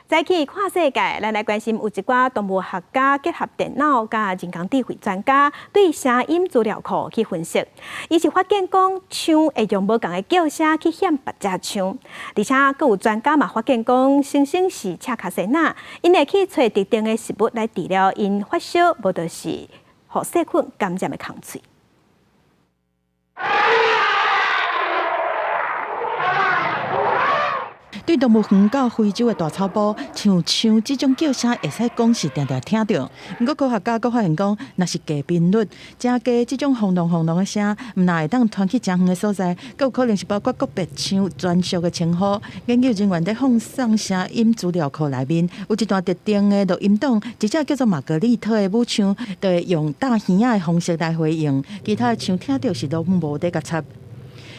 早起看世界，咱来关心有一寡动物学家结合电脑加人工智慧专家，对声音资料库去分析。伊是发现讲，枪会用无同的叫声去显别只枪，而且佫有专家嘛发现讲，猩猩是赤卡西那，因会去找特定的食物来治疗因发烧，无就是互细菌感染的空喙。对动物园到非洲的大草埔，像枪这种叫声，会使讲是常常听到。不过科学家佫发现讲，若是低频率、正低这种轰隆轰隆的声，毋但会当传去真远的所在，佫有可能是包括个别枪专属的称呼。研究人员在放送声音资料库内面，有一段特定的录音档，一只叫做玛格丽特的母枪，就会用打耳仔的方式来回应，其他的枪听到是拢无得甲插。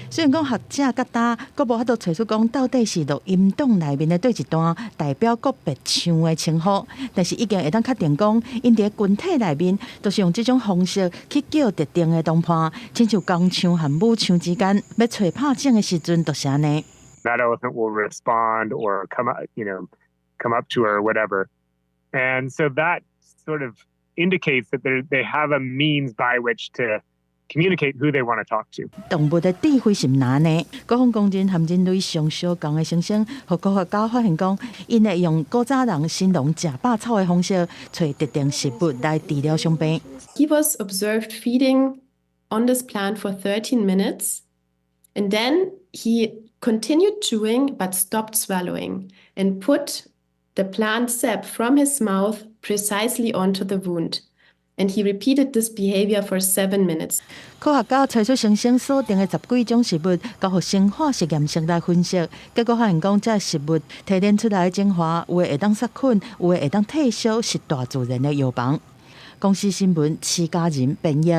虽然讲学者甲大，阁无法度找出讲到底是录音档内面的对一段代表个别枪的称呼，但是已经会当确定讲，因伫群体内面都是用这种方式去叫特定的同伴，亲像公枪和母枪之间要找拍正的时阵，就是安尼。That elephant will respond or come up to her or whatever, and so that sort of indicates that they have a means by which to communicate who they want to talk to. 动物的智慧是难呢。各方工人和人类上相共的猩猩，和科学家发现讲，因会用古早人形容食饱草的方式，找特定食物来治疗伤病。He was observed feeding on this plant for 13 minutes, and then he continued chewing but stopped swallowing and put the plant sap from his mouth precisely onto the wound.And he repeated this behavior for 7 minutes. 科学家找出猩猩锁定的10几种食物，交互生化实验室来分析，结果发现讲，这食物提炼出来的精华，有的会当杀菌，有的会当退烧，是大自然的药房。公司新闻，徐家人编译。